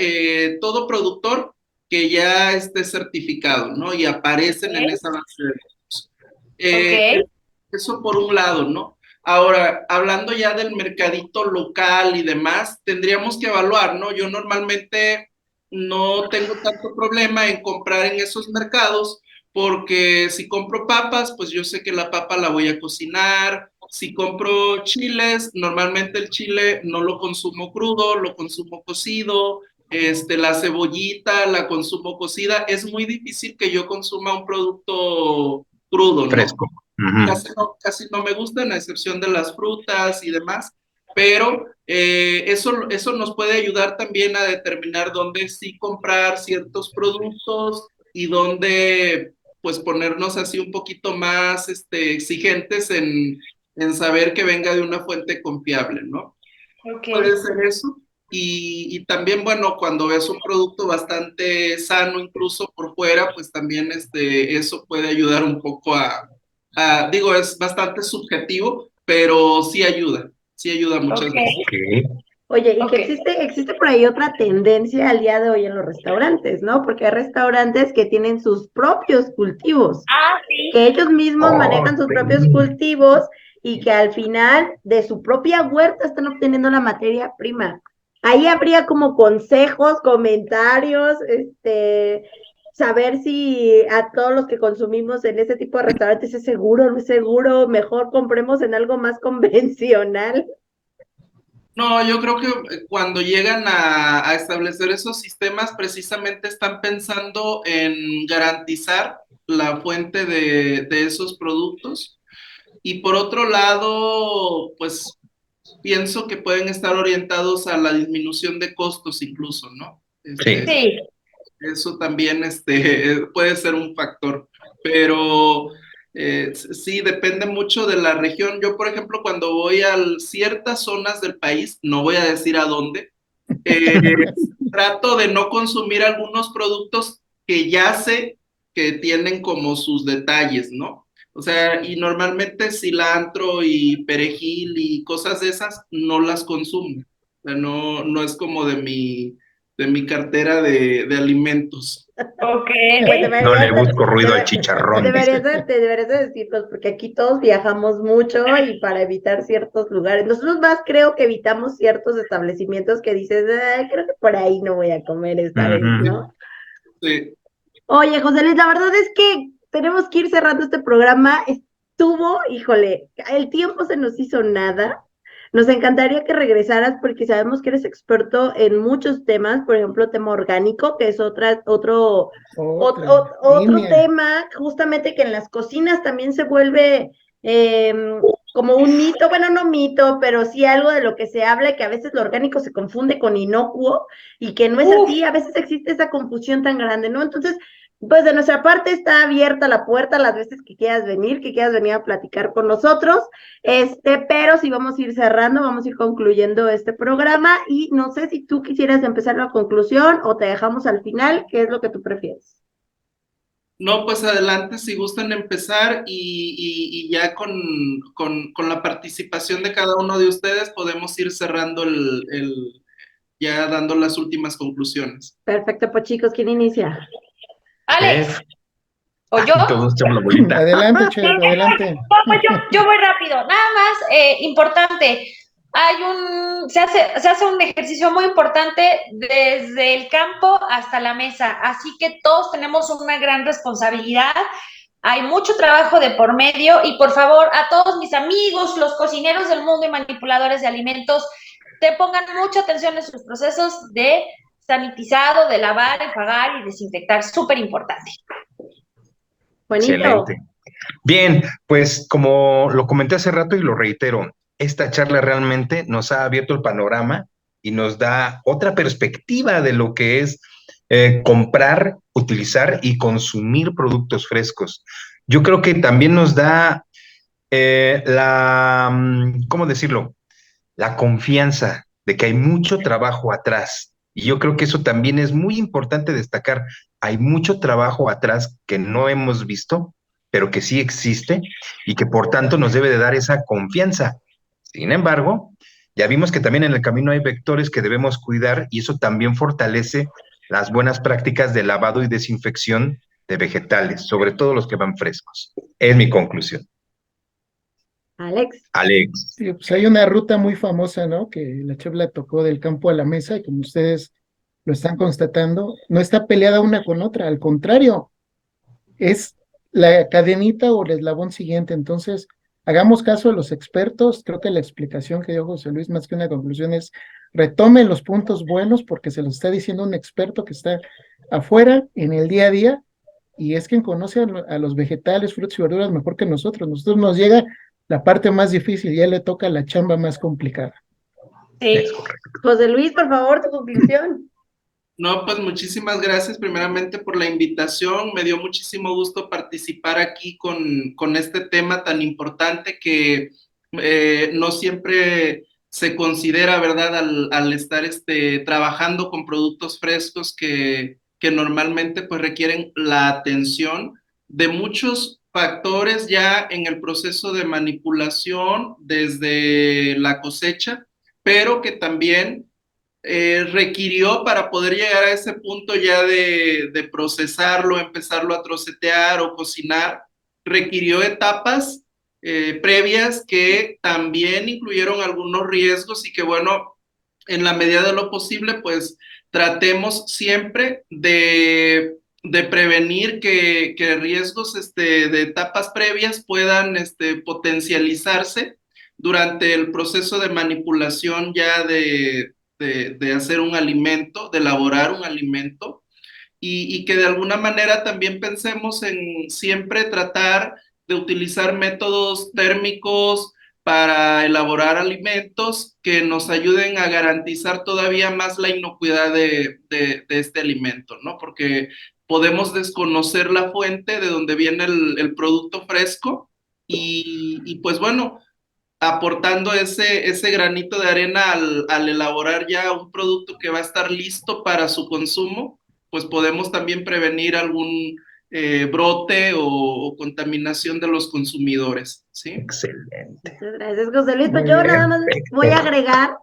todo productor que ya esté certificado, ¿no? Y aparecen en esa base de datos. Eso por un lado, ¿no? Ahora, hablando ya del mercadito local y demás, tendríamos que evaluar, ¿no? Yo normalmente no tengo tanto problema en comprar en esos mercados porque si compro papas, pues yo sé que la papa la voy a cocinar. Si compro chiles, normalmente el chile no lo consumo crudo, lo consumo cocido. La cebollita la consumo cocida. Es muy difícil que yo consuma un producto crudo, ¿no? Fresco. Casi no me gustan, a excepción de las frutas y demás, pero eso nos puede ayudar también a determinar dónde sí comprar ciertos productos y dónde pues ponernos así un poquito más exigentes en saber que venga de una fuente confiable, ¿no? Puede ser eso. Y también, bueno, cuando ves un producto bastante sano, incluso por fuera, pues también eso puede ayudar un poco digo, es bastante subjetivo, pero sí ayuda muchas veces. Oye, y que existe por ahí otra tendencia al día de hoy en los restaurantes, ¿no? Porque hay restaurantes que tienen sus propios cultivos, que ellos mismos manejan sus propios cultivos y que al final de su propia huerta están obteniendo la materia prima. Ahí habría como consejos, comentarios, saber si a todos los que consumimos en ese tipo de restaurantes es seguro, no es seguro, mejor compremos en algo más convencional. No, yo creo que cuando llegan a establecer esos sistemas, precisamente están pensando en garantizar la fuente de esos productos. Y por otro lado, pues pienso que pueden estar orientados a la disminución de costos incluso, ¿no? Sí. Sí, Eso también puede ser un factor, pero sí, depende mucho de la región. Yo, por ejemplo, cuando voy a ciertas zonas del país, no voy a decir a dónde, eh, trato de no consumir algunos productos que ya sé que tienen como sus detalles, ¿no? O sea, y normalmente cilantro y perejil y cosas de esas no las consumo. O sea, no es como de mi cartera de alimentos. ok. Pues No le busco ruido al chicharrón, dice. deberías de decirnos, porque aquí todos viajamos mucho y para evitar ciertos lugares. Nosotros más creo que evitamos ciertos establecimientos que dices, "Ay, creo que por ahí no voy a comer esta vez, Ujú. ¿no?" Sí. Oye, José Luis, la verdad es que tenemos que ir cerrando este programa. Estuvo, híjole, el tiempo se nos hizo nada. Nos encantaría que regresaras porque sabemos que eres experto en muchos temas, por ejemplo, tema orgánico, que es Otra otro línea. tema, justamente que en las cocinas también se vuelve eh, como un mito, bueno, no mito, pero sí algo de lo que se habla, y que a veces lo orgánico se confunde con inocuo y que no es Uf, así, a veces existe esa confusión tan grande, ¿no? Entonces, pues de nuestra parte está abierta la puerta las veces que quieras venir a platicar con nosotros, pero si vamos a ir cerrando, vamos a ir concluyendo este programa y no sé si tú quisieras empezar la conclusión o te dejamos al final, ¿qué es lo que tú prefieres? No, pues adelante si gustan empezar y ya con la participación de cada uno de ustedes podemos ir cerrando ya dando las últimas conclusiones. Perfecto, pues chicos, ¿quién inicia? Alex, Chef. ¿o yo? Ay, todos echamos la bolita. Adelante, Sí, chef, adelante. pues yo voy rápido. Nada más, importante, se hace un ejercicio muy importante desde el campo hasta la mesa, así que todos tenemos una gran responsabilidad. Hay mucho trabajo de por medio y por favor a todos mis amigos, los cocineros del mundo y manipuladores de alimentos, te pongan mucha atención en sus procesos de sanitizado, de lavar, enjuagar y desinfectar, súper importante. Juanito. Excelente. Bien, pues como lo comenté hace rato y lo reitero, esta charla realmente nos ha abierto el panorama y nos da otra perspectiva de lo que es comprar, utilizar y consumir productos frescos. Yo creo que también nos da ¿cómo decirlo? La confianza de que hay mucho trabajo atrás. Y yo creo que eso también es muy importante destacar. Hay mucho trabajo atrás que no hemos visto, pero que sí existe y que por tanto nos debe de dar esa confianza. Sin embargo, ya vimos que también en el camino hay vectores que debemos cuidar y eso también fortalece las buenas prácticas de lavado y desinfección de vegetales, sobre todo los que van frescos. Es mi conclusión. Alex. Alex. Sí, pues hay una ruta muy famosa, ¿no? Que la chef la tocó del campo a la mesa y como ustedes lo están constatando, no está peleada una con otra, al contrario, es la cadenita o el eslabón siguiente. Entonces, hagamos caso a los expertos. Creo que la explicación que dio José Luis, más que una conclusión, es retome los puntos buenos porque se los está diciendo un experto que está afuera en el día a día y es quien conoce a los vegetales, frutas y verduras mejor que nosotros. Nosotros nos llega la parte más difícil, ya le toca la chamba más complicada. Sí. Es correcto. José Luis, por favor, tu conclusión. No, pues muchísimas gracias primeramente por la invitación. Me dio muchísimo gusto participar aquí con este tema tan importante que no siempre se considera, ¿verdad? Al estar trabajando con productos frescos que normalmente pues requieren la atención de muchos factores ya en el proceso de manipulación desde la cosecha, pero que también requirió para poder llegar a ese punto ya de procesarlo, empezarlo a trocetear o cocinar, requirió etapas previas que también incluyeron algunos riesgos y que bueno, en la medida de lo posible, pues tratemos siempre de de prevenir que riesgos de etapas previas puedan potencializarse durante el proceso de manipulación ya de hacer un alimento, de elaborar un alimento, y que de alguna manera también pensemos en siempre tratar de utilizar métodos térmicos para elaborar alimentos que nos ayuden a garantizar todavía más la inocuidad de este alimento, ¿no? Porque podemos desconocer la fuente de donde viene el producto fresco y pues bueno, aportando ese granito de arena al elaborar ya un producto que va a estar listo para su consumo, pues podemos también prevenir algún brote o contaminación de los consumidores, ¿sí? Excelente. Muchas gracias, José Luis. Pues Muy yo bien. nada más voy a agregar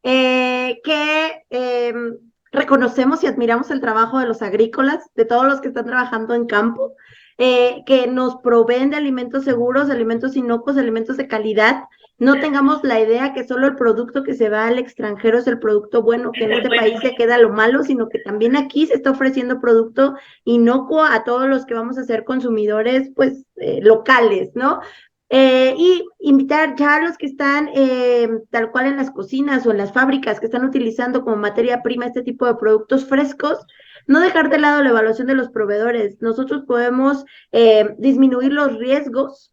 que reconocemos y admiramos el trabajo de los agrícolas, de todos los que están trabajando en campo, que nos proveen de alimentos seguros, alimentos inocuos, alimentos de calidad. No tengamos la idea que solo el producto que se va al extranjero es el producto bueno, que en este país se queda lo malo, sino que también aquí se está ofreciendo producto inocuo a todos los que vamos a ser consumidores, pues, locales, ¿no? Y invitar ya a los que están tal cual en las cocinas o en las fábricas que están utilizando como materia prima este tipo de productos frescos, no dejar de lado la evaluación de los proveedores. Nosotros podemos disminuir los riesgos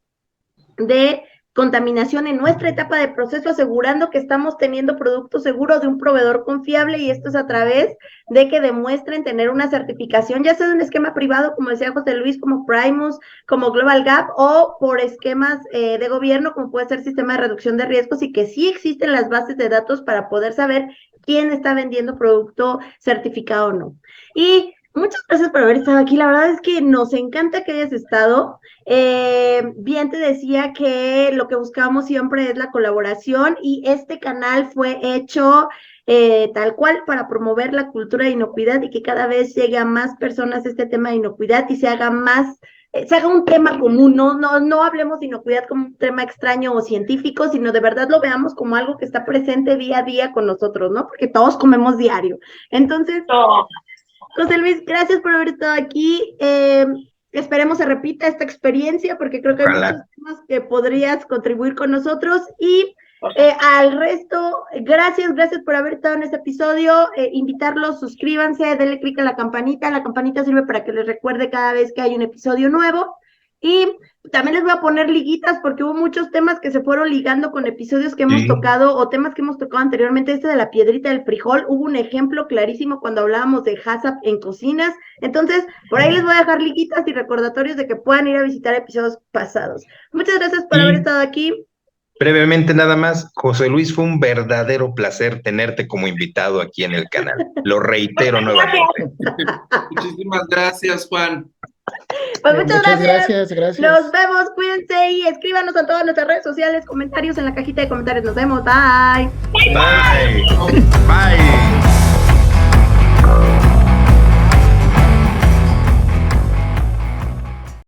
de contaminación en nuestra etapa de proceso, asegurando que estamos teniendo productos seguros de un proveedor confiable, y esto es a través de que demuestren tener una certificación, ya sea de un esquema privado, como decía José Luis, como Primus, como Global Gap, o por esquemas de gobierno, como puede ser Sistema de Reducción de Riesgos, y que sí existen las bases de datos para poder saber quién está vendiendo producto certificado o no. Y muchas gracias por haber estado aquí. La verdad es que nos encanta que hayas estado. Bien te decía que lo que buscamos siempre es la colaboración, y este canal fue hecho tal cual para promover la cultura de inocuidad y que cada vez llegue a más personas este tema de inocuidad y se haga más, se haga un tema común, no hablemos de inocuidad como un tema extraño o científico, sino de verdad lo veamos como algo que está presente día a día con nosotros, ¿no? Porque todos comemos diario. Entonces, José Luis, gracias por haber estado aquí. Esperemos se repita esta experiencia, porque creo que hay muchos temas que podrías contribuir con nosotros. Y al resto, gracias por haber estado en este episodio. Invitarlos, suscríbanse, denle clic a la campanita. La campanita sirve para que les recuerde cada vez que hay un episodio nuevo. Y también les voy a poner liguitas, porque hubo muchos temas que se fueron ligando con episodios que hemos tocado o temas que hemos tocado anteriormente. Este de la piedrita del frijol, hubo un ejemplo clarísimo cuando hablábamos de HACCP en cocinas. Entonces, por ahí les voy a dejar liguitas y recordatorios de que puedan ir a visitar episodios pasados. Muchas gracias por haber estado aquí. Brevemente nada más, José Luis, fue un verdadero placer tenerte como invitado aquí en el canal. Lo reitero nuevamente. Muchísimas gracias, Juan. Pues muchas gracias. Nos vemos, cuídense y escríbanos a todas nuestras redes sociales, comentarios en la cajita de comentarios. Nos vemos, bye. Bye. Bye.